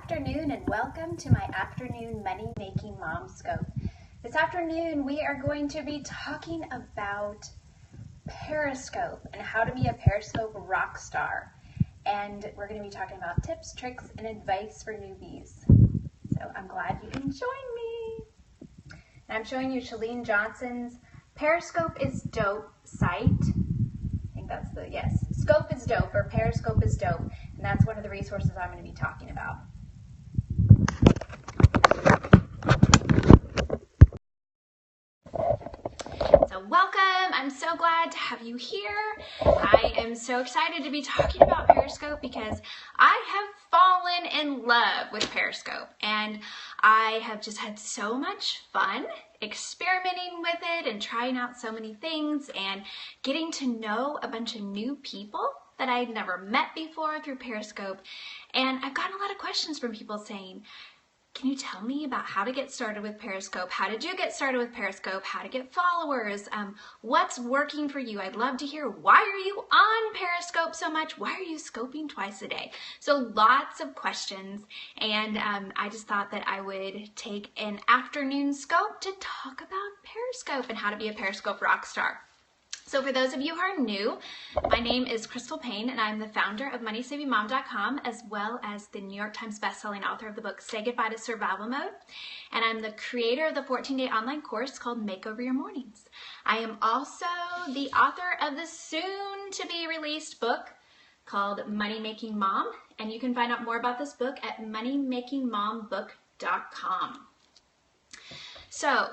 afternoon and welcome to my afternoon Money Making Mom Scope. This afternoon we are going to be talking about Periscope and how to be a Periscope rock star. And we're going to be talking about tips, tricks, and advice for newbies. So I'm glad you can join me. And I'm showing you Chalene Johnson's Periscope is Dope site. I think that's the, yes. Scope is Dope, or Periscope is Dope. And that's one of the resources I'm going to be talking about. So welcome. I'm so glad to have you here. I am so excited to be talking about Periscope because I have fallen in love with Periscope and I have just had so much fun experimenting with it and trying out so many things and getting to know a bunch of new people that I'd never met before through Periscope. And I've gotten a lot of questions from people saying, can you tell me about how to get started with Periscope? How did you get started with Periscope? How to get followers? What's working for you? I'd love to hear, why are you on Periscope so much? Why are you scoping twice a day? So lots of questions, and I just thought that I would take an afternoon scope to talk about Periscope and how to be a Periscope rock star. So for those of you who are new, my name is Crystal Payne and I'm the founder of MoneySavingMom.com as well as the New York Times bestselling author of the book Say Goodbye to Survival Mode. And I'm the creator of the 14-day online course called Makeover Your Mornings. I am also the author of the soon-to-be-released book called Money Making Mom. And you can find out more about this book at MoneyMakingMomBook.com. So,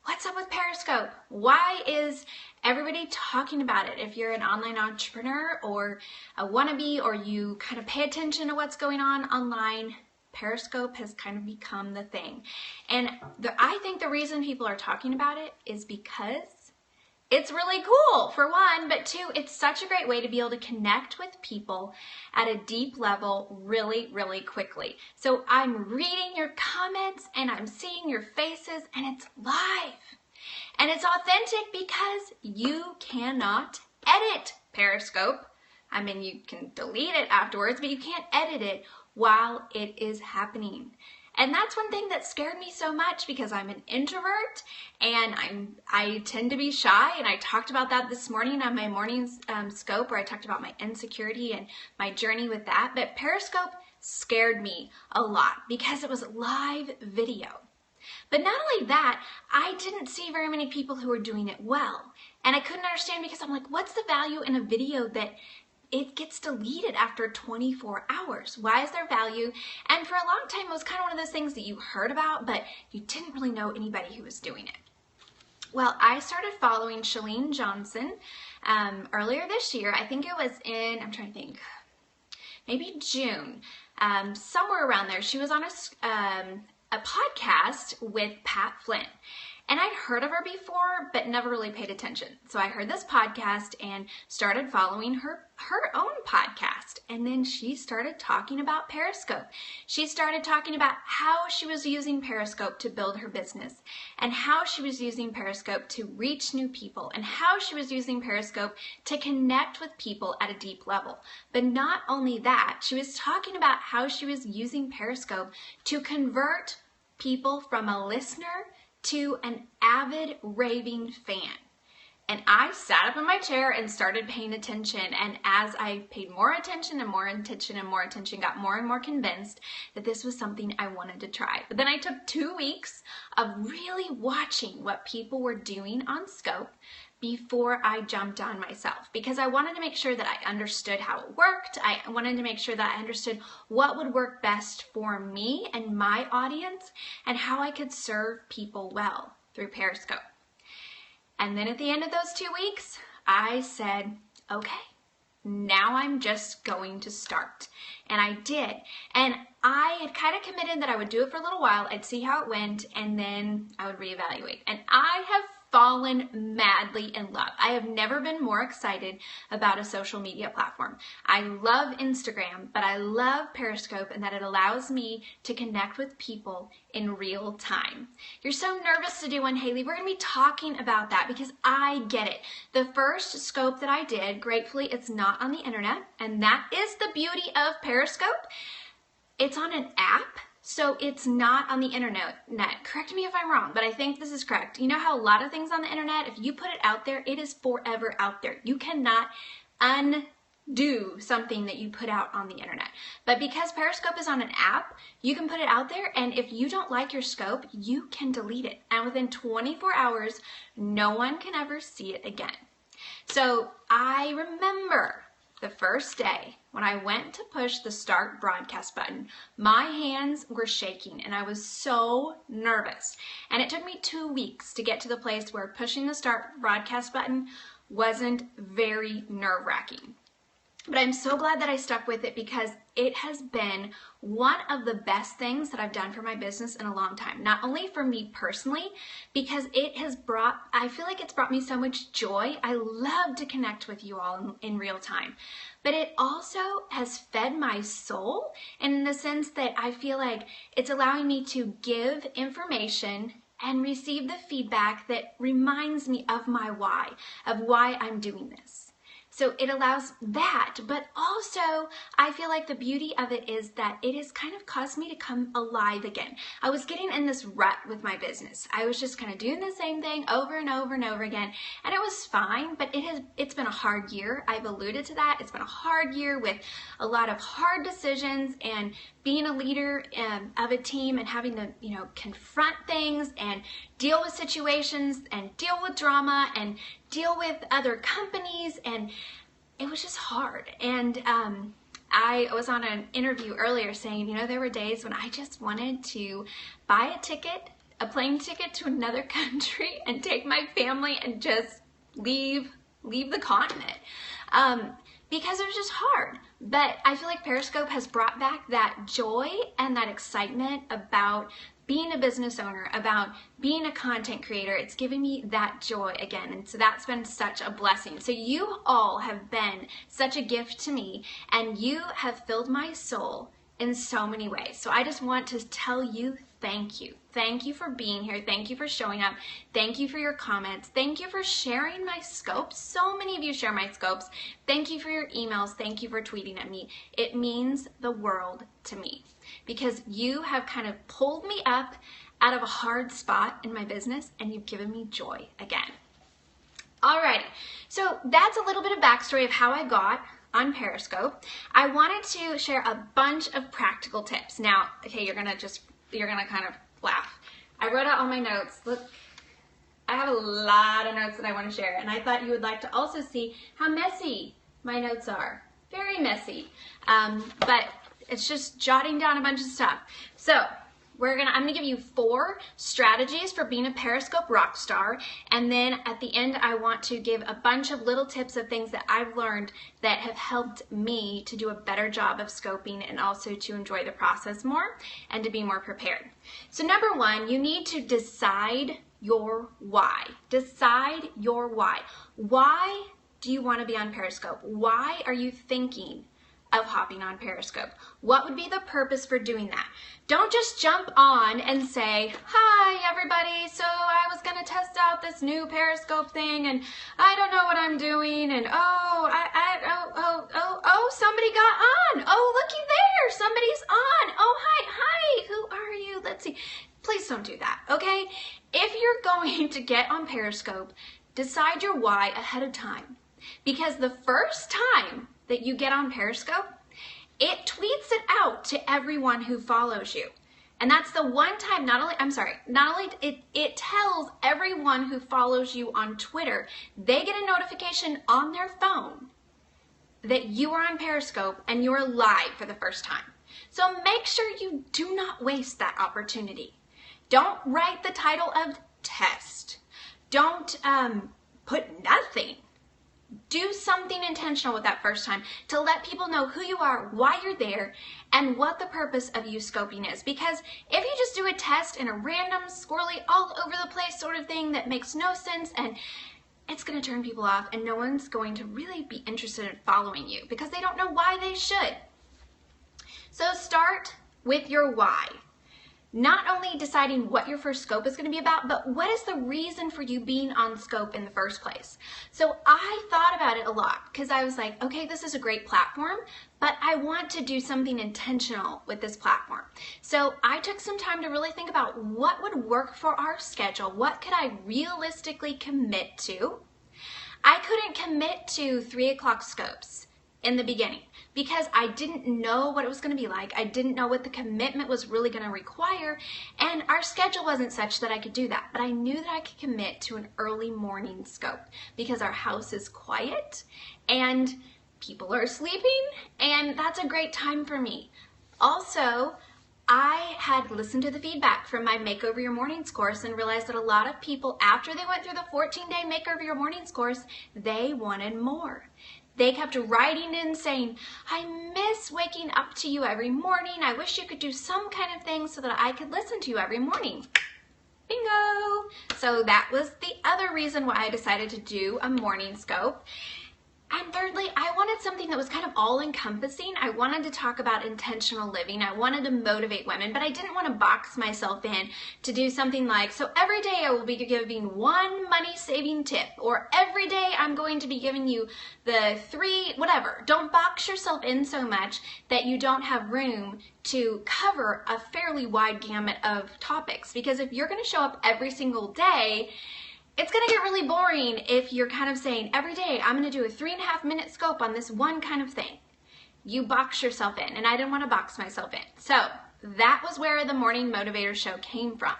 what's up with Periscope? Why is everybody talking about it? If you're an online entrepreneur or a wannabe, or you kind of pay attention to what's going on online, Periscope has kind of become the thing. And I think the reason people are talking about it is because it's really cool, for one, but two, it's such a great way to be able to connect with people at a deep level really, really quickly. So I'm reading your comments and I'm seeing your faces and it's live. And it's authentic because you cannot edit Periscope. I mean, you can delete it afterwards, but you can't edit it while it is happening. And that's one thing that scared me so much because I'm an introvert and I tend to be shy, and I talked about that this morning on my morning scope where I talked about my insecurity and my journey with that. But Periscope scared me a lot because it was live video. But not only that, I didn't see very many people who were doing it well. And I couldn't understand because I'm like, what's the value in a video that it gets deleted after 24 hours? Why is there value? And for a long time, it was kind of one of those things that you heard about, but you didn't really know anybody who was doing it. Well, I started following Chalene Johnson earlier this year. I think it was in, I'm trying to think, maybe June, somewhere around there. She was on a podcast with Pat Flynn. And I'd heard of her before, but never really paid attention. So I heard this podcast and started following her own podcast. And then she started talking about Periscope. She started talking about how she was using Periscope to build her business, and how she was using Periscope to reach new people, and how she was using Periscope to connect with people at a deep level. But not only that, she was talking about how she was using Periscope to convert people from a listener to an avid raving fan. And I sat up in my chair and started paying attention. And as I paid more attention and more attention and more attention, got more and more convinced that this was something I wanted to try. But then I took 2 weeks of really watching what people were doing on Scope before I jumped on myself, because I wanted to make sure that I understood how it worked. I wanted to make sure that I understood what would work best for me and my audience and how I could serve people well through Periscope. And then at the end of those 2 weeks, I said, okay, now I'm just going to start. And I did. And I had kind of committed that I would do it for a little while. I'd see how it went, and then I would reevaluate. And I have fallen madly in love. I have never been more excited about a social media platform. I love Instagram, but I love Periscope and that it allows me to connect with people in real time. You're so nervous to do one, Haley. We're going to be talking about that because I get it. The first scope that I did, gratefully, it's not on the internet, and that is the beauty of Periscope. it's on an app, so it's not on the internet. Correct me if I'm wrong, but I think this is correct. You know how a lot of things on the internet, if you put it out there, it is forever out there. You cannot undo something that you put out on the internet. But because Periscope is on an app, you can put it out there, and if you don't like your scope, you can delete it. And within 24 hours, no one can ever see it again. So I remember the first day when I went to push the start broadcast button, my hands were shaking and I was so nervous. And it took me 2 weeks to get to the place where pushing the start broadcast button wasn't very nerve-wracking. But I'm so glad that I stuck with it, because it has been one of the best things that I've done for my business in a long time. Not only for me personally, because I feel like it's brought me so much joy. I love to connect with you all in real time. But it also has fed my soul in the sense that I feel like it's allowing me to give information and receive the feedback that reminds me of my why, of why I'm doing this. So it allows that, but also I feel like the beauty of it is that it has kind of caused me to come alive again. I was getting in this rut with my business. I was just kind of doing the same thing over and over and over again, and it was fine, but it's been a hard year. I've alluded to that. It's been a hard year with a lot of hard decisions and being a leader of a team and having to, confront things and deal with situations and deal with drama and deal with other companies, and it was just hard. And I was on an interview earlier saying, there were days when I just wanted to buy a plane ticket to another country and take my family and just leave the continent. Because it was just hard. But I feel like Periscope has brought back that joy and that excitement about being a business owner, about being a content creator. It's given me that joy again. And so that's been such a blessing. So you all have been such a gift to me, and you have filled my soul in so many ways. So I just want to tell you thank you. Thank you for being here. Thank you for showing up. Thank you for your comments. Thank you for sharing my scopes. So many of you share my scopes. Thank you for your emails. Thank you for tweeting at me. It means the world to me, because you have kind of pulled me up out of a hard spot in my business, and you've given me joy again. Alrighty, so that's a little bit of backstory of how I got on Periscope. I wanted to share a bunch of practical tips. Now, okay, you're gonna kind of laugh. I wrote out all my notes. Look, I have a lot of notes that I want to share, and I thought you would like to also see how messy my notes are. Very messy, but it's just jotting down a bunch of stuff. So I'm gonna give you 4 strategies for being a Periscope rock star, and then at the end I want to give a bunch of little tips of things that I've learned that have helped me to do a better job of scoping, and also to enjoy the process more and to be more prepared. So number 1, you need to decide your why. Decide your why. Why do you want to be on Periscope? Why are you thinking of hopping on Periscope? What would be the purpose for doing that? Don't just jump on and say, hi everybody, so I was gonna test out this new Periscope thing and I don't know what I'm doing, and somebody got on. Oh, looky there, somebody's on. Oh, hi, who are you? Let's see. Please don't do that, okay? If you're going to get on Periscope, decide your why ahead of time, because the first time that you get on Periscope, it tweets it out to everyone who follows you. And that's the one time, it tells everyone who follows you on Twitter, they get a notification on their phone that you are on Periscope and you're live for the first time. So make sure you do not waste that opportunity. Don't write the title of test. Don't put nothing. Do something intentional with that first time to let people know who you are, why you're there, and what the purpose of you scoping is. Because if you just do a test in a random, squirrely, all over the place sort of thing that makes no sense, and it's going to turn people off, and no one's going to really be interested in following you because they don't know why they should. So start with your why. not only deciding what your first scope is going to be about, but what is the reason for you being on scope in the first place. So I thought about it a lot because I was like, okay, this is a great platform, but I want to do something intentional with this platform. So I took some time to really think about what would work for our schedule. What could I realistically commit to? I couldn't commit to 3 o'clock scopes in the beginning because I didn't know what it was going to be like. I didn't know what the commitment was really going to require, and our schedule wasn't such that I could do that. But I knew that I could commit to an early morning scope because our house is quiet and people are sleeping, and that's a great time for me. Also, I had listened to the feedback from my Makeover Your Mornings course and realized that a lot of people, after they went through the 14-day Makeover Your Mornings course, they wanted more. They kept writing in saying, I miss waking up to you every morning. I wish you could do some kind of thing so that I could listen to you every morning. Bingo! So that was the other reason why I decided to do a morning scope. And thirdly, I wanted something that was kind of all-encompassing. I wanted to talk about intentional living. I wanted to motivate women, but I didn't want to box myself in to do something like, so every day I will be giving one money-saving tip, or every day I'm going to be giving you the 3, whatever. Don't box yourself in so much that you don't have room to cover a fairly wide gamut of topics. Because if you're going to show up every single day, it's going to get really boring if you're kind of saying, every day I'm going to do a 3.5-minute scope on this one kind of thing. You box yourself in, and I didn't want to box myself in. So that was where the Morning Motivator Show came from.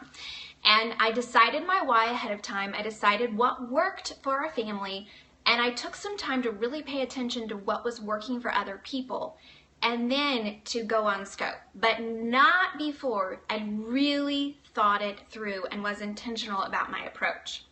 And I decided my why ahead of time. I decided what worked for our family, and I took some time to really pay attention to what was working for other people, and then to go on scope, but not before I really thought it through and was intentional about my approach.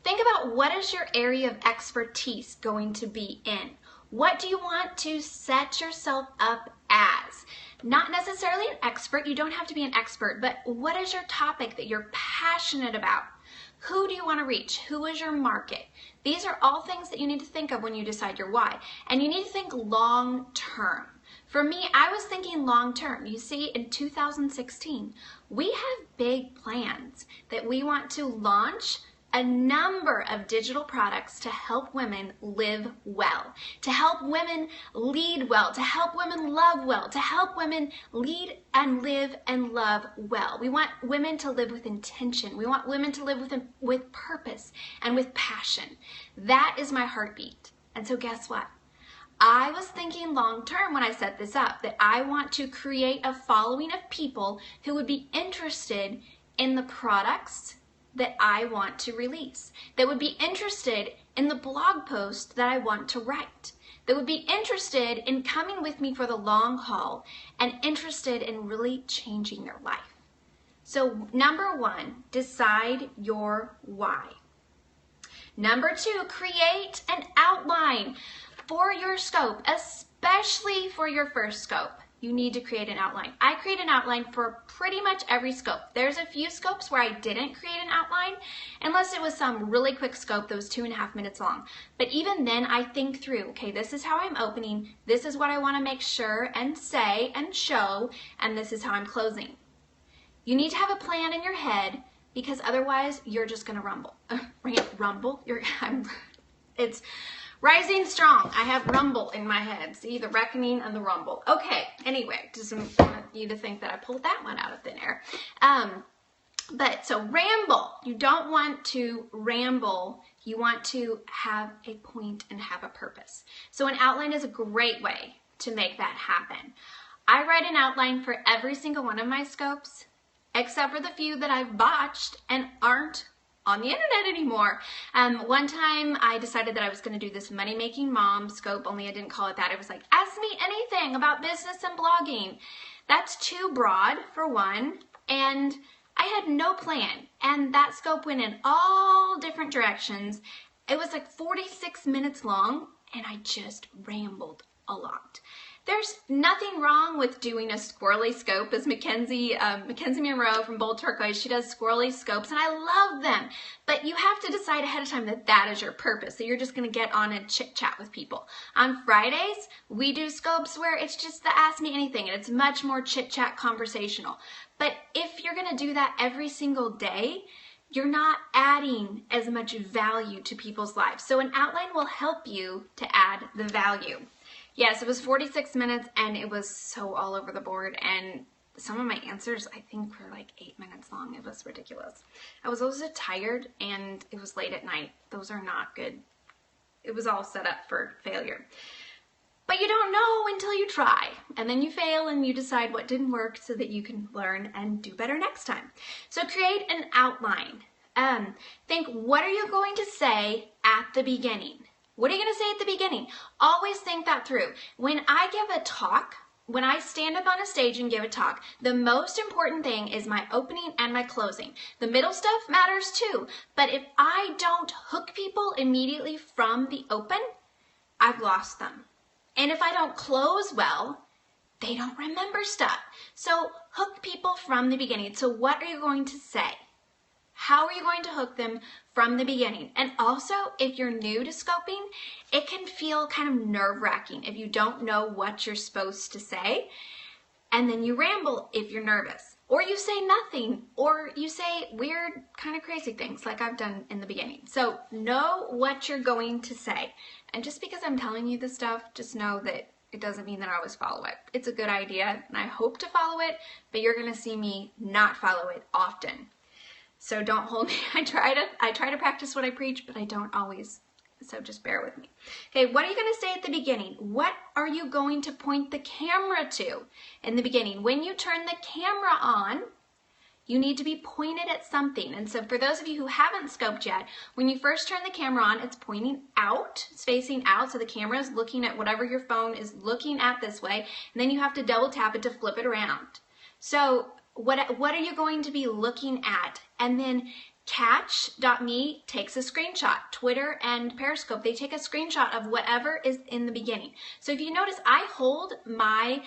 Think about, what is your area of expertise going to be in? What do you want to set yourself up as? Not necessarily an expert, you don't have to be an expert, but what is your topic that you're passionate about? Who do you want to reach? Who is your market? These are all things that you need to think of when you decide your why. And you need to think long term. For me, I was thinking long term. You see, in 2016, we have big plans that we want to launch a number of digital products to help women live well, to help women lead well, to help women love well, to help women lead and live and love well. We want women to live with intention. We want women to live with purpose and with passion. That is my heartbeat. And so guess what? I was thinking long term when I set this up, that I want to create a following of people who would be interested in the products that I want to release, that would be interested in the blog post that I want to write, that would be interested in coming with me for the long haul and interested in really changing their life. So number 1, decide your why. Number 2, create an outline for your scope, especially for your first scope. You need to create an outline. I create an outline for pretty much every scope. There's a few scopes where I didn't create an outline, unless it was some really quick scope that was 2.5 minutes long. But even then, I think through, okay, this is how I'm opening, this is what I want to make sure and say and show, and this is how I'm closing. You need to have a plan in your head, because otherwise you're just going to rumble. Rumble? It's rising strong. I have rumble in my head. See, the reckoning and the rumble. Okay, anyway, just want you to think that I pulled that one out of thin air. But so ramble. You don't want to ramble. You want to have a point and have a purpose. So an outline is a great way to make that happen. I write an outline for every single one of my scopes, except for the few that I've botched and aren't on the internet anymore. One time I decided that I was going to do this money-making mom scope, only I didn't call it that. It was like, ask me anything about business and blogging. That's too broad, for one, and I had no plan. And that scope went in all different directions. It was like 46 minutes long, and I just rambled a lot. There's nothing wrong with doing a squirrely scope, as Mackenzie Monroe from Bold Turquoise, she does squirrely scopes, and I love them. But you have to decide ahead of time that that is your purpose. So you're just going to get on and chit chat with people. On Fridays, we do scopes where it's just the Ask Me Anything, and it's much more chit chat conversational. But if you're going to do that every single day, you're not adding as much value to people's lives. So an outline will help you to add the value. Yes, it was 46 minutes and it was so all over the board, and some of my answers I think were like 8 minutes long. It was ridiculous. I was also tired and it was late at night. Those are not good. It was all set up for failure. But you don't know until you try, and then you fail and you decide what didn't work so that you can learn and do better next time. So create an outline. Think, what are you going to say at the beginning? What are you going to say at the beginning? Always think that through. When I give a talk, when I stand up on a stage and give a talk, the most important thing is my opening and my closing. The middle stuff matters too, but if I don't hook people immediately from the open, I've lost them. And if I don't close well, they don't remember stuff. So hook people from the beginning. So what are you going to say? How are you going to hook them from the beginning? And also, if you're new to scoping, it can feel kind of nerve-wracking if you don't know what you're supposed to say, and then you ramble if you're nervous, or you say nothing, or you say weird, kind of crazy things like I've done in the beginning. So know what you're going to say. And just because I'm telling you this stuff, just know that it doesn't mean that I always follow it. It's a good idea, and I hope to follow it, but you're going to see me not follow it often. So don't hold me. I try to practice what I preach, but I don't always. So just bear with me. Okay, what are you going to say at the beginning? What are you going to point the camera to in the beginning? When you turn the camera on, you need to be pointed at something. And so for those of you who haven't scoped yet, when you first turn the camera on, it's pointing out, it's facing out, so the camera is looking at whatever your phone is looking at this way, and then you have to double tap it to flip it around. So what are you going to be looking at? And then Catch.me takes a screenshot. Twitter and Periscope, they take a screenshot of whatever is in the beginning. So if you notice, I hold my,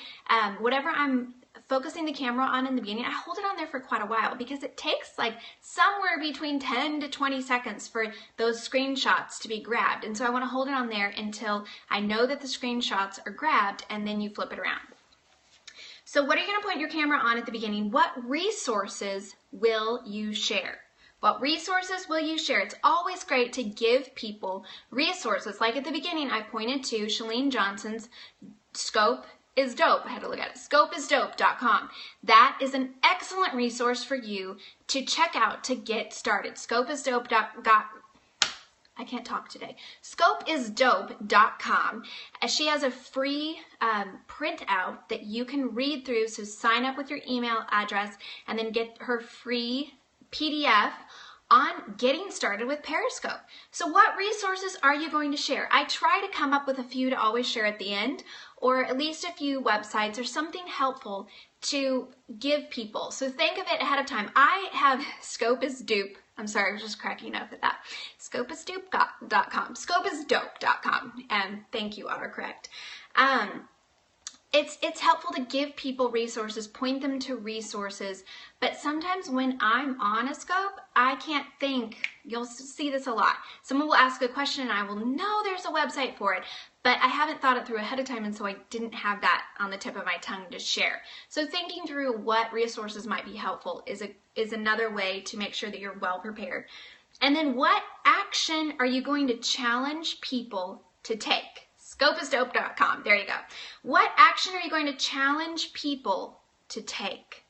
whatever I'm focusing the camera on in the beginning, I hold it on there for quite a while because it takes like somewhere between 10 to 20 seconds for those screenshots to be grabbed. And so I want to hold it on there until I know that the screenshots are grabbed, and then you flip it around. So what are you going to point your camera on at the beginning? What resources will you share? What resources will you share? It's always great to give people resources. Like at the beginning, I pointed to Chalene Johnson's Scope is Dope. I had to look at it. ScopeIsDope.com. That is an excellent resource for you to check out to get started. ScopeIsDope.com. I can't talk today. ScopeIsDope.com. She has a free printout that you can read through. So sign up with your email address and then get her free PDF on getting started with Periscope. So what resources are you going to share? I try to come up with a few to always share at the end, or at least a few websites or something helpful to give people. So think of it ahead of time. I have Scope is Dupe. I'm sorry, I was just cracking up at that. ScopeIsDope.com. ScopeIsDope.com. And thank you, autocorrect. It's helpful to give people resources, point them to resources, but sometimes when I'm on a scope, I can't think. You'll see this a lot. Someone will ask a question and I will know there's a website for it, but I haven't thought it through ahead of time, and so I didn't have that on the tip of my tongue to share. So thinking through what resources might be helpful is another way to make sure that you're well prepared. And then what action are you going to challenge people to take? ScopeIsDope.com. There you go. What action are you going to challenge people to take?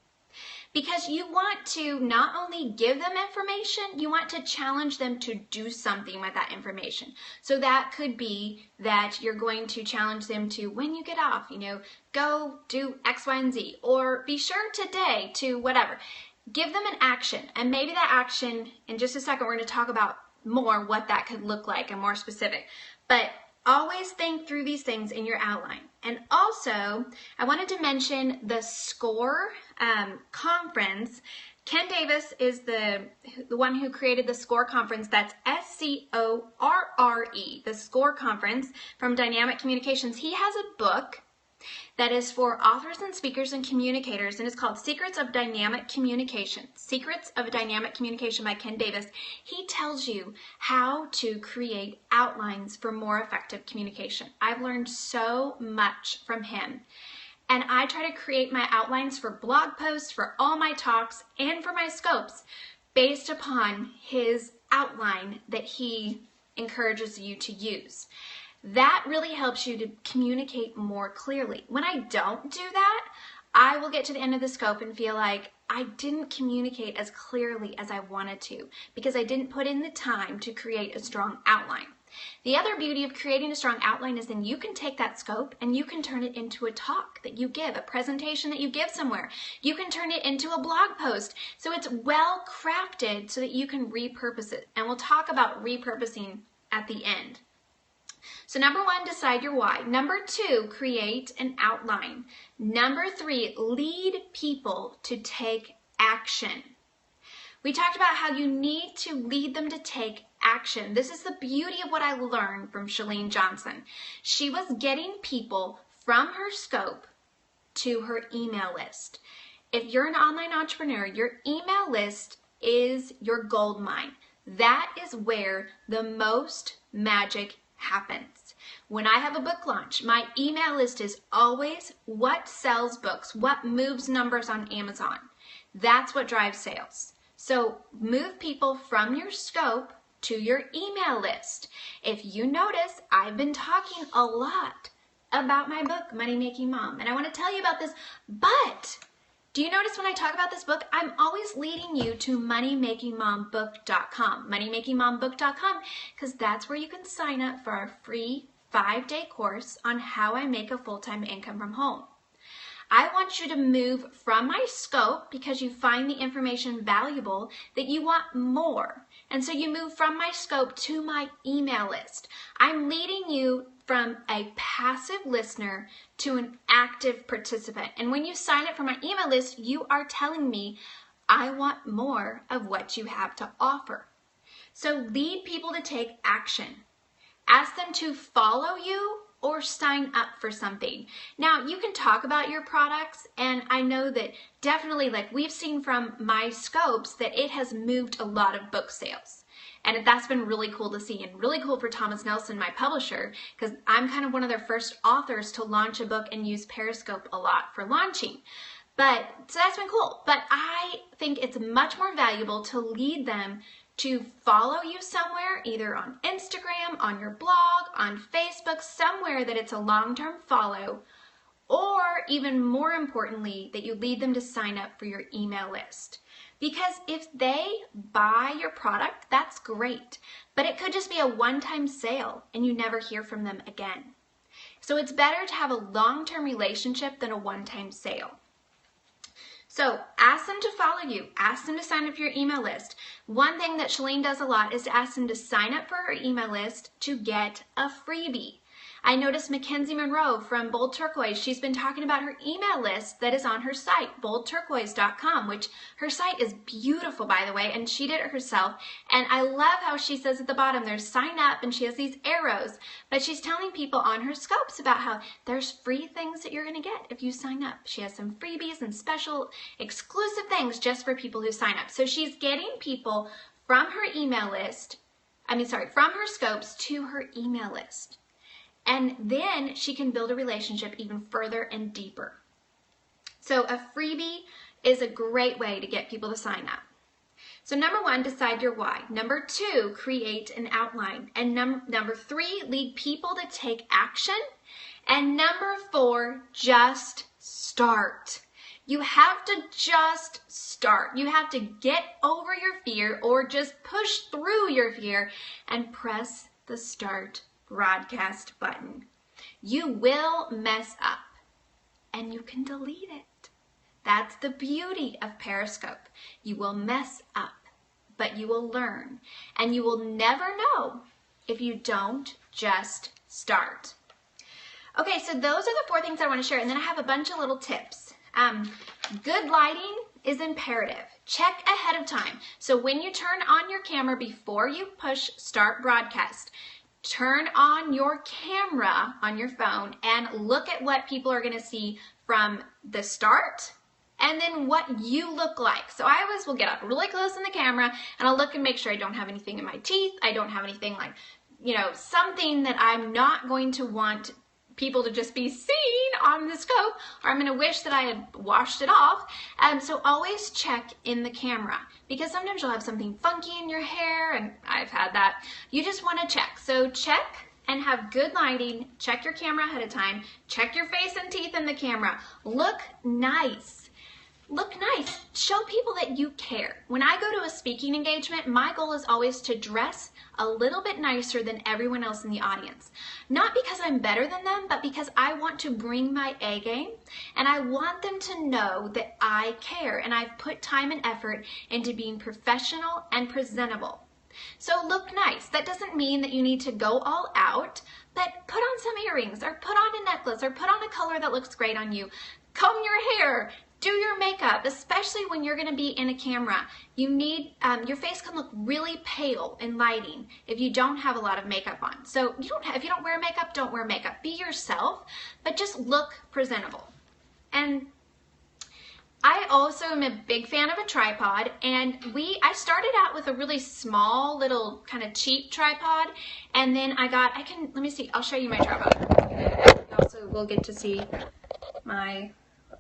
Because you want to not only give them information, you want to challenge them to do something with that information. So that could be that you're going to challenge them to, when you get off, go do X, Y, and Z, or be sure today to whatever. Give them an action, and maybe that action, in just a second, we're going to talk about more what that could look like and more specific. But always think through these things in your outline. And also, I wanted to mention the SCORE conference. Ken Davis is the one who created the SCORE conference. That's SCORRE, the SCORE conference from Dynamic Communications. He has a book that is for authors and speakers and communicators, and it's called Secrets of Dynamic Communication. Secrets of Dynamic Communication by Ken Davis. He tells you how to create outlines for more effective communication. I've learned so much from him. And I try to create my outlines for blog posts, for all my talks, and for my scopes based upon his outline that he encourages you to use. That really helps you to communicate more clearly. When I don't do that, I will get to the end of the scope and feel like I didn't communicate as clearly as I wanted to because I didn't put in the time to create a strong outline. The other beauty of creating a strong outline is then you can take that scope and you can turn it into a talk that you give, a presentation that you give somewhere. You can turn it into a blog post. So it's well crafted so that you can repurpose it. And we'll talk about repurposing at the end. So number 1, decide your why. Number 2, create an outline. Number 3, lead people to take action. We talked about how you need to lead them to take action. This is the beauty of what I learned from Chalene Johnson. She was getting people from her scope to her email list. If you're an online entrepreneur, your email list is your gold mine. That is where the most magic happens. When I have a book launch, my email list is always what sells books, what moves numbers on Amazon. That's what drives sales. So move people from your scope to your email list. If you notice, I've been talking a lot about my book, Money Making Mom, and I want to tell you about this, but do you notice when I talk about this book, I'm always leading you to MoneyMakingMomBook.com, MoneyMakingMomBook.com, because that's where you can sign up for our free 5-day course on how I make a full-time income from home. I want you to move from my scope because you find the information valuable that you want more. And so you move from my scope to my email list. I'm leading you from a passive listener to an active participant. And when you sign up for my email list, you are telling me, I want more of what you have to offer. So lead people to take action. Ask them to follow you or sign up for something. Now, you can talk about your products, and I know that definitely, like we've seen from my scopes, that it has moved a lot of book sales. And that's been really cool to see, and really cool for Thomas Nelson, my publisher, because I'm kind of one of their first authors to launch a book and use Periscope a lot for launching. So that's been cool. But I think it's much more valuable to lead them to follow you somewhere, either on Instagram, on your blog, on Facebook, somewhere that it's a long-term follow, or even more importantly, that you lead them to sign up for your email list. Because if they buy your product, that's great, but it could just be a one-time sale and you never hear from them again. So it's better to have a long-term relationship than a one-time sale. So ask them to follow you. Ask them to sign up for your email list. One thing that Chalene does a lot is to ask them to sign up for her email list to get a freebie. I noticed Mackenzie Monroe from Bold Turquoise, she's been talking about her email list that is on her site, boldturquoise.com, which her site is beautiful, by the way, and she did it herself. And I love how she says at the bottom, there's sign up, and she has these arrows, but she's telling people on her scopes about how there's free things that you're going to get if you sign up. She has some freebies and special exclusive things just for people who sign up. So she's getting people from her email list, from her scopes to her email list. And then she can build a relationship even further and deeper. So a freebie is a great way to get people to sign up. So number 1, decide your why. Number 2, create an outline. And number 3, lead people to take action. And number 4, just start. You have to just start. You have to get over your fear or just push through your fear and press the start broadcast button. You will mess up and you can delete it. That's the beauty of Periscope. You will mess up, but you will learn, and you will never know if you don't just start. Okay, so those are the 4 things I want to share, and then I have a bunch of little tips. Good lighting is imperative. Check ahead of time. So when you turn on your camera before you push start broadcast, turn on your camera on your phone and look at what people are gonna see from the start and then what you look like. So I always will get up really close in the camera and I'll look and make sure I don't have anything in my teeth. I don't have anything like, you know, something that I'm not going to want people to just be seen on the scope, or I'm gonna wish that I had washed it off. So always check in the camera, because sometimes you'll have something funky in your hair, and I've had that. You just wanna check. So check and have good lighting. Check your camera ahead of time. Check your face and teeth in the camera. Look nice. Look nice. Show people that you care. When I go to a speaking engagement, my goal is always to dress a little bit nicer than everyone else in the audience. Not because I'm better than them, but because I want to bring my A game and I want them to know that I care and I've put time and effort into being professional and presentable. So look nice. That doesn't mean that you need to go all out, but put on some earrings or put on a necklace or put on a color that looks great on you. Comb your hair. Do your makeup, especially when you're going to be in a camera. You need, your face can look really pale in lighting if you don't have a lot of makeup on. So if you don't wear makeup, don't wear makeup. Be yourself, but just look presentable. And I also am a big fan of a tripod, and I started out with a really small little kind of cheap tripod, and then let me see, I'll show you my tripod. Also, we'll get to see my,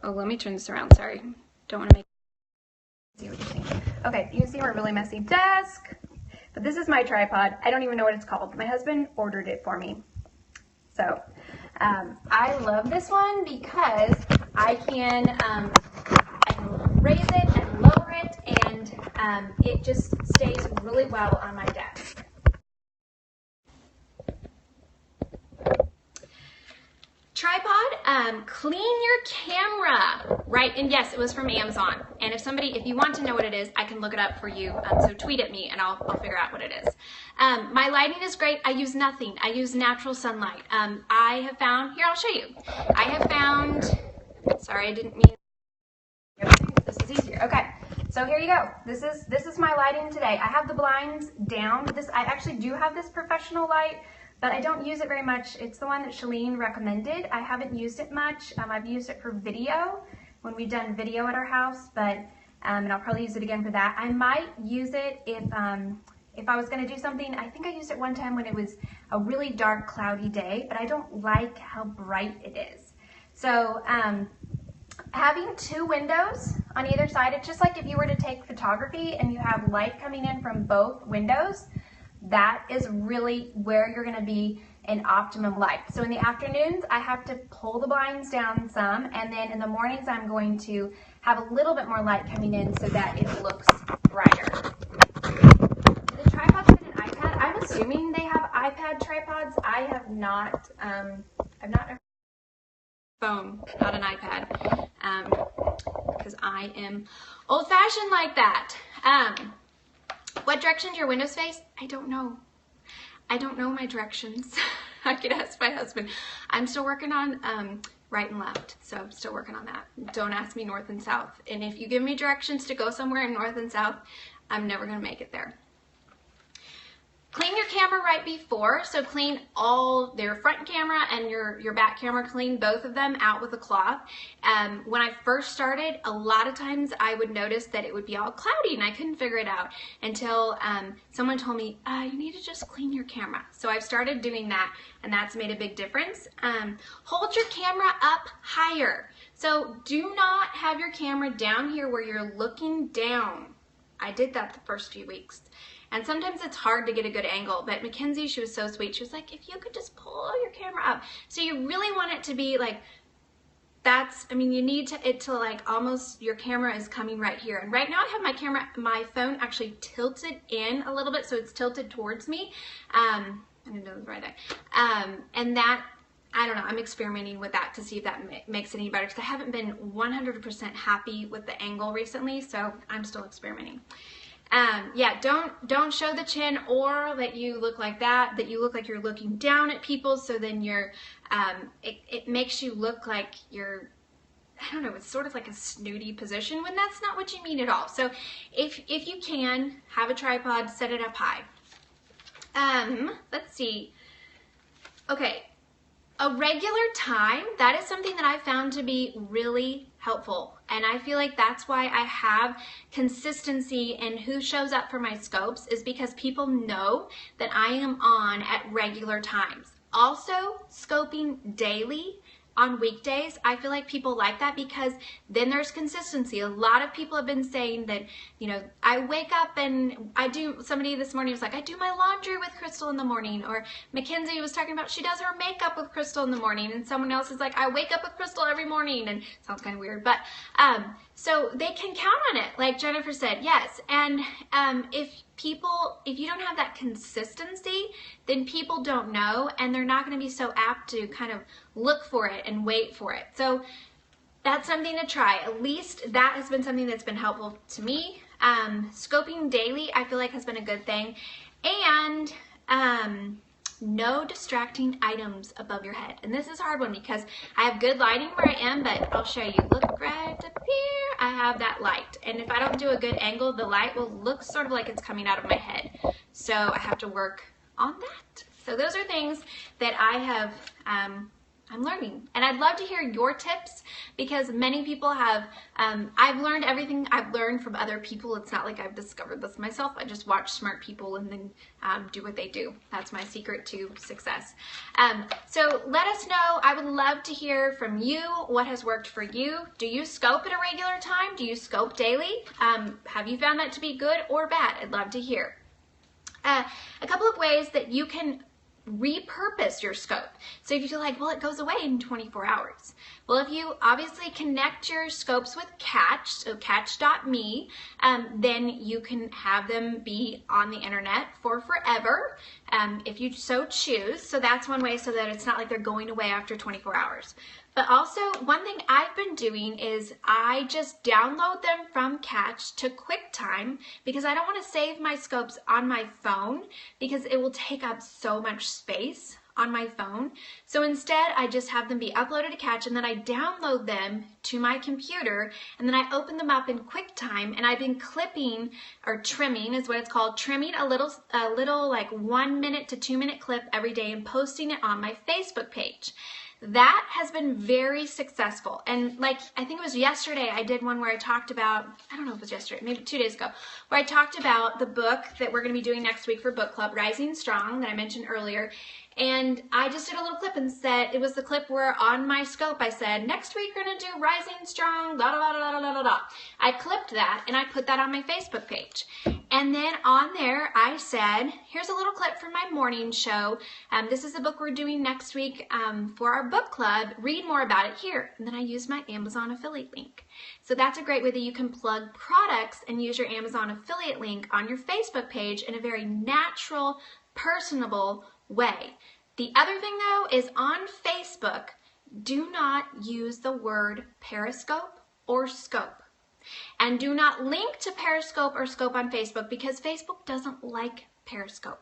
oh, let me turn this around, sorry. Don't want to see what you think. Okay, you can see our really messy desk, but this is my tripod. I don't even know what it's called. My husband ordered it for me. So, I love this one because I can raise it and lower it, and it just stays really well on my desk. Tripod, clean your camera, right? And yes, it was from Amazon. And if you want to know what it is, I can look it up for you. So tweet at me and I'll figure out what it is. My lighting is great. I use nothing. I use natural sunlight. I have found, here, I'll show you. I have found, sorry, I didn't mean, this is easier. Okay, so here you go. This is my lighting today. I have the blinds down. I actually do have this professional light, but I don't use it very much. It's the one that Shalene recommended. I haven't used it much. I've used it for video when we've done video at our house, but and I'll probably use it again for that. I might use it if I was going to do something. I think I used it one time when it was a really dark, cloudy day, but I don't like how bright it is. So having two windows on either side, it's just like if you were to take photography and you have light coming in from both windows. That is really where you're going to be in optimum light. So in the afternoons, I have to pull the blinds down some, and then in the mornings, I'm going to have a little bit more light coming in so that it looks brighter. The tripods fit an iPad. I'm assuming they have iPad tripods. I have not. I've not ever phone, not an iPad, because I am old-fashioned like that. What direction do your windows face? I don't know. I don't know my directions. I could ask my husband. I'm still working on right and left, so I'm still working on that. Don't ask me north and south. And if you give me directions to go somewhere in north and south, I'm never going to make it there. Clean your camera right before, so clean all their front camera and your back camera, clean both of them out with a cloth. When I first started, a lot of times I would notice that it would be all cloudy and I couldn't figure it out until someone told me, you need to just clean your camera. So I've started doing that, and that's made a big difference. Hold your camera up higher. So do not have your camera down here where you're looking down. I did that the first few weeks. And sometimes it's hard to get a good angle, but Mackenzie, she was so sweet. She was like, if you could just pull your camera up. So you really want it to be like, you need it to like almost, your camera is coming right here. And right now I have my phone actually tilted in a little bit, so it's tilted towards me. I didn't know it was right there. And that, I don't know, I'm experimenting with that to see if that makes it any better, because I haven't been 100% happy with the angle recently, so I'm still experimenting. Yeah, don't show the chin or that you look like that you look like you're looking down at people, so then you're, it makes you look like you're, I don't know, it's sort of like a snooty position when that's not what you mean at all. So if you can, have a tripod, set it up high. Let's see. Okay, a regular time, that is something that I found to be really helpful. And I feel like that's why I have consistency in who shows up for my scopes, is because people know that I am on at regular times. Also, scoping daily on weekdays, I feel like people like that because then there's consistency. A lot of people have been saying that, you know, I wake up and somebody this morning was like, I do my laundry with Crystal in the morning, or Mackenzie was talking about she does her makeup with Crystal in the morning, and someone else is like, I wake up with Crystal every morning, and it sounds kind of weird, but so they can count on it, like Jennifer said, yes. And if you don't have that consistency, then people don't know, and they're not going to be so apt to kind of look for it and wait for it. So that's something to try. At least that has been something that's been helpful to me. Scoping daily, I feel like, has been a good thing. And no distracting items above your head. And this is a hard one because I have good lighting where I am, but I'll show you. Look right up here. I have that light. And if I don't do a good angle, the light will look sort of like it's coming out of my head. So I have to work on that. So those are things that I have, I'm learning. And I'd love to hear your tips, because many people have, I've learned everything I've learned from other people. It's not like I've discovered this myself. I just watch smart people and then do what they do. That's my secret to success. So let us know. I would love to hear from you. What has worked for you? Do you scope at a regular time? Do you scope daily? Have you found that to be good or bad? I'd love to hear. A couple of ways that you can repurpose your scope. So if you feel like, well, it goes away in 24 hours. Well, if you obviously connect your scopes with Catch, so catch.me, then you can have them be on the internet for forever, if you so choose. So that's one way, so that it's not like they're going away after 24 hours. But also, one thing I've been doing is I just download them from Catch to QuickTime, because I don't want to save my scopes on my phone because it will take up so much space on my phone. So instead, I just have them be uploaded to Catch, and then I download them to my computer, and then I open them up in QuickTime, and I've been clipping, or trimming is what it's called, trimming a little like 1 minute to 2 minute clip every day and posting it on my Facebook page. That has been very successful. And like, I think it was yesterday, I did one where I talked about, I don't know if it was yesterday, maybe 2 days ago, where I talked about the book that we're going to be doing next week for book club, Rising Strong, that I mentioned earlier. And I just did a little clip and said, it was the clip where on my scope I said, next week we're going to do Rising Strong, da da da da da da da. I clipped that and I put that on my Facebook page. And then on there I said, here's a little clip from my morning show. This is the book we're doing next week for our book club. Read more about it here. And then I used my Amazon affiliate link. So that's a great way that you can plug products and use your Amazon affiliate link on your Facebook page in a very natural, personable way. The other thing though is on Facebook, do not use the word Periscope or scope. And do not link to Periscope or scope on Facebook, because Facebook doesn't like Periscope.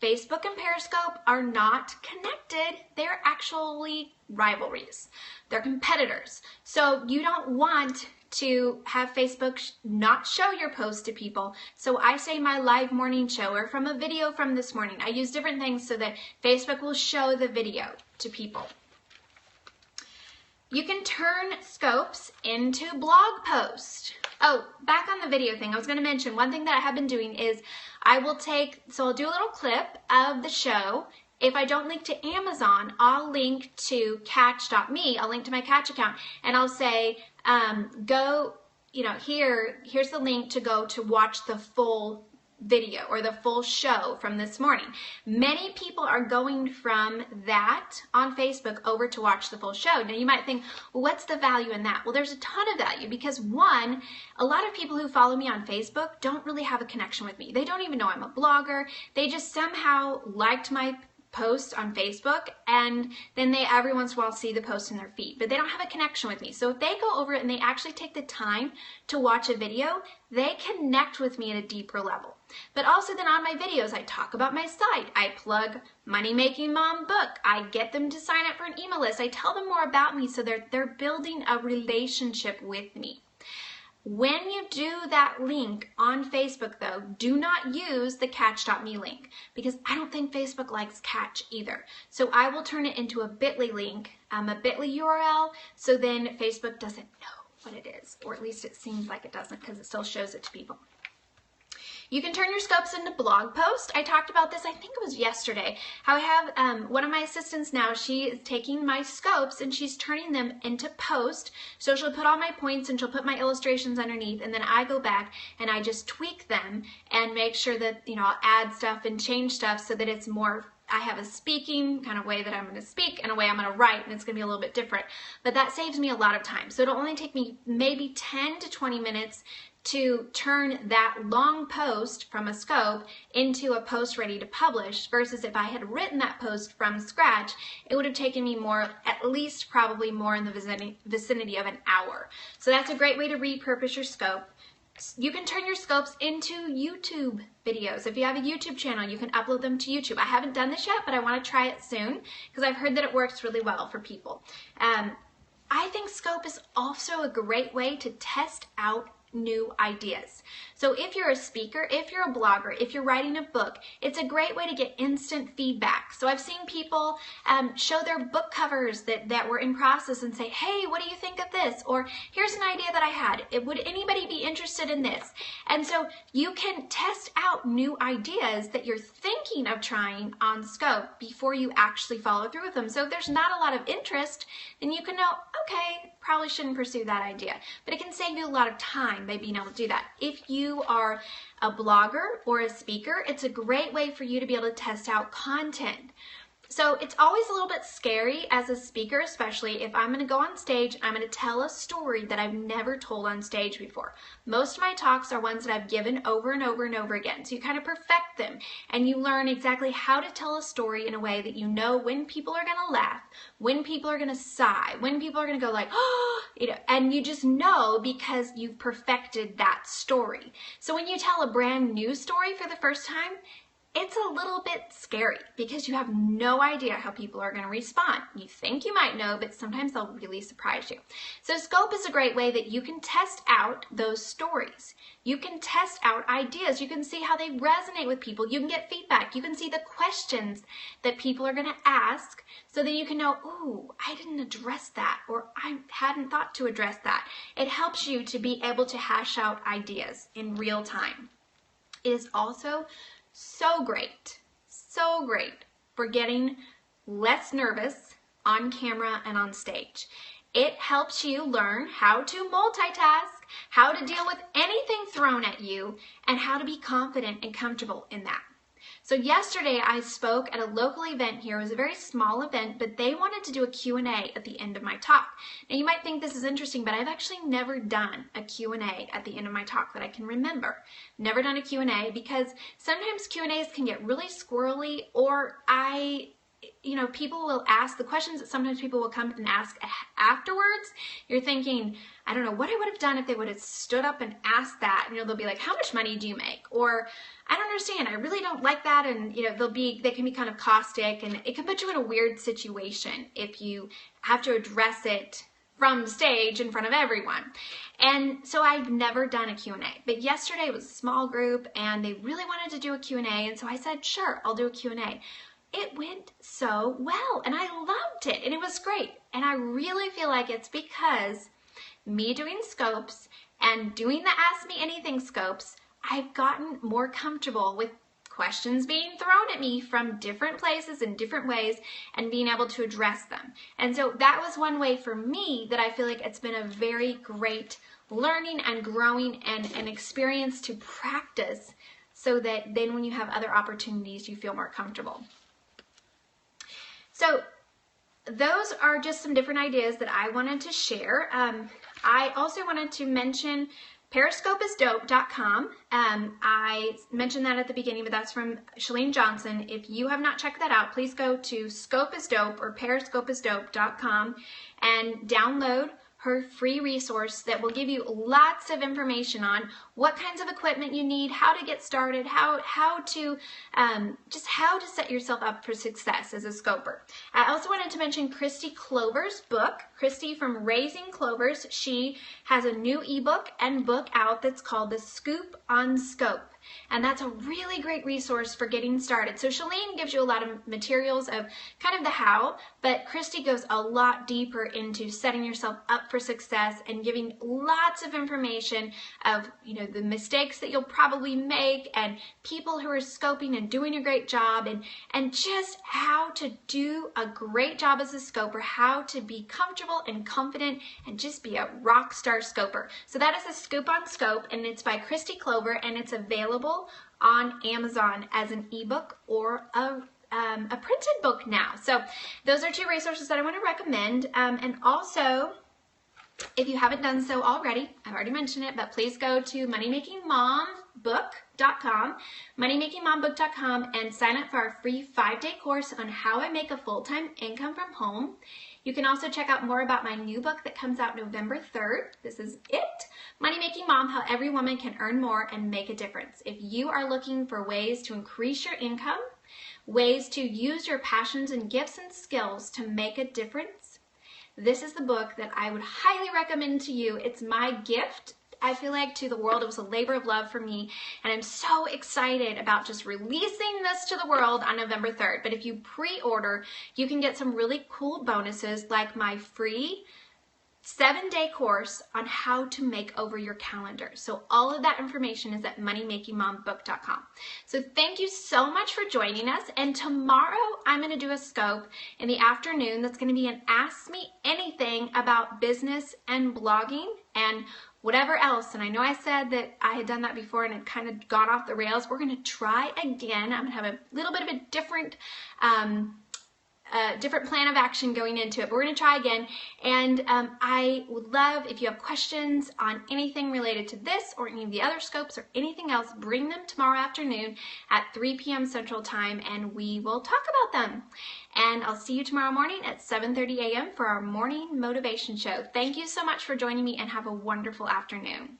Facebook and Periscope are not connected. They're actually rivalries. They're competitors. So you don't want to have Facebook not show your posts to people. So I say my live morning show, or from a video from this morning. I use different things so that Facebook will show the video to people. You can turn scopes into blog posts. Oh, back on the video thing, I was going to mention one thing that I have been doing is I will I'll do a little clip of the show. If I don't link to Amazon, I'll link to catch.me. I'll link to my Catch account, and I'll say, go, here's the link to go to watch the full video or the full show from this morning. Many people are going from that on Facebook over to watch the full show. Now you might think, well, what's the value in that? Well, there's a ton of value, because one, a lot of people who follow me on Facebook don't really have a connection with me. They don't even know I'm a blogger. They just somehow liked my post on Facebook, and then they every once in a while see the post in their feed, but they don't have a connection with me. So if they go over it and they actually take the time to watch a video, they connect with me at a deeper level. But also then on my videos, I talk about my site. I plug Money Making Mom book. I get them to sign up for an email list. I tell them more about me, so they're building a relationship with me. When you do that link on Facebook though, do not use the catch.me link because I don't think Facebook likes catch either. So I will turn it into a bit.ly link, a bit.ly URL, so then Facebook doesn't know what it is, or at least it seems like it doesn't because it still shows it to people. You can turn your scopes into blog posts. I talked about this, I think it was yesterday, how I have one of my assistants now, she is taking my scopes and she's turning them into posts. So she'll put all my points and she'll put my illustrations underneath, and then I go back and I just tweak them and make sure that, you know, I'll add stuff and change stuff so that it's more, I have a speaking kind of way that I'm going to speak and a way I'm going to write, and it's going to be a little bit different. But that saves me a lot of time. So it'll only take me maybe 10 to 20 minutes to turn that long post from a scope into a post ready to publish, versus if I had written that post from scratch, it would have taken me more, at least probably more in the vicinity of an hour. So that's a great way to repurpose your scope. You can turn your scopes into YouTube videos. If you have a YouTube channel, you can upload them to YouTube. I haven't done this yet, but I want to try it soon because I've heard that it works really well for people. I think scope is also a great way to test out new ideas. So if you're a speaker, if you're a blogger, if you're writing a book, it's a great way to get instant feedback. So I've seen people show their book covers that were in process and say, hey, what do you think of this? Or here's an idea that I had. Would anybody be interested in this? And so you can test out new ideas that you're thinking of trying on scope before you actually follow through with them. So if there's not a lot of interest, then you can know, okay, probably shouldn't pursue that idea. But it can save you a lot of time by being able to do that. If you are a blogger or a speaker, it's a great way for you to be able to test out content. So it's always a little bit scary as a speaker, especially if I'm going to go on stage and I'm going to tell a story that I've never told on stage before. Most of my talks are ones that I've given over and over and over again. So you kind of perfect them and you learn exactly how to tell a story in a way that you know when people are going to laugh, when people are going to sigh, when people are going to go like, oh, you know, and you just know because you've perfected that story. So when you tell a brand new story for the first time, it's a little bit scary because you have no idea how people are going to respond. You think you might know, but sometimes they'll really surprise you. So scope is a great way that you can test out those stories. You can test out ideas. You can see how they resonate with people. You can get feedback. You can see the questions that people are going to ask so that you can know, ooh, I didn't address that, or I hadn't thought to address that. It helps you to be able to hash out ideas in real time. It is also so great for getting less nervous on camera and on stage. It helps you learn how to multitask, how to deal with anything thrown at you, and how to be confident and comfortable in that. So yesterday I spoke at a local event here. It was a very small event, but they wanted to do a Q&A at the end of my talk. Now you might think this is interesting, but I've actually never done a Q&A at the end of my talk that I can remember. Never done a Q&A because sometimes Q&As can get really squirrely, or people will ask the questions that sometimes people will come and ask afterwards. You're thinking, I don't know what I would have done if they would have stood up and asked that. They'll be like, how much money do you make? Or I don't understand, I really don't like that. And they can be kind of caustic, and it can put you in a weird situation if you have to address it from stage in front of everyone. And so I've never done a Q&A, but yesterday was a small group and they really wanted to do a Q&A. And so I said, sure, I'll do a Q&A. It went so well and I loved it and it was great. And I really feel like it's because me doing scopes and doing the Ask Me Anything scopes, I've gotten more comfortable with questions being thrown at me from different places in different ways and being able to address them. And so that was one way for me that I feel like it's been a very great learning and growing and an experience to practice, so that then when you have other opportunities, you feel more comfortable. So those are just some different ideas that I wanted to share. I also wanted to mention Periscopeisdope.com. I mentioned that at the beginning, but that's from Shalene Johnson. If you have not checked that out, please go to Scopeisdope or Periscopeisdope.com and download her free resource that will give you lots of information on what kinds of equipment you need, how to get started, how to set yourself up for success as a scoper. I also wanted to mention Christy Clover's book. Christy from Raising Clovers, she has a new ebook and book out that's called The Scoop on Scope. And that's a really great resource for getting started. So Shalene gives you a lot of materials of kind of the how, but Christy goes a lot deeper into setting yourself up for success and giving lots of information of, the mistakes that you'll probably make and people who are scoping and doing a great job and just how to do a great job as a scoper, how to be comfortable and confident and just be a rock star scoper. So that is The Scoop on Scope, and it's by Christy Clover, and it's available on Amazon as an ebook or a printed book now. So those are 2 resources that I want to recommend. And also, if you haven't done so already, I've already mentioned it, but please go to MoneyMakingMomBook.com, MoneyMakingMomBook.com, and sign up for our free 5-day course on how I make a full-time income from home. You can also check out more about my new book that comes out November 3rd. This is it. Money Making Mom, How Every Woman Can Earn More and Make a Difference. If you are looking for ways to increase your income, ways to use your passions and gifts and skills to make a difference, this is the book that I would highly recommend to you. It's my gift, I feel like, to the world. It was a labor of love for me, and I'm so excited about just releasing this to the world on November 3rd. But if you pre-order, you can get some really cool bonuses like my free 7-day course on how to make over your calendar. So all of that information is at MoneyMakingMomBook.com. So thank you so much for joining us. And tomorrow I'm going to do a scope in the afternoon that's going to be an Ask Me Anything about business and blogging and whatever else. And I know I said that I had done that before and it kind of gone off the rails. We're going to try again. I'm going to have a little bit of a different plan of action going into it, but we're going to try again. And I would love if you have questions on anything related to this or any of the other scopes or anything else, bring them tomorrow afternoon at 3 p.m. Central Time and we will talk about them. And I'll see you tomorrow morning at 7:30 a.m. for our morning motivation show. Thank you so much for joining me and have a wonderful afternoon.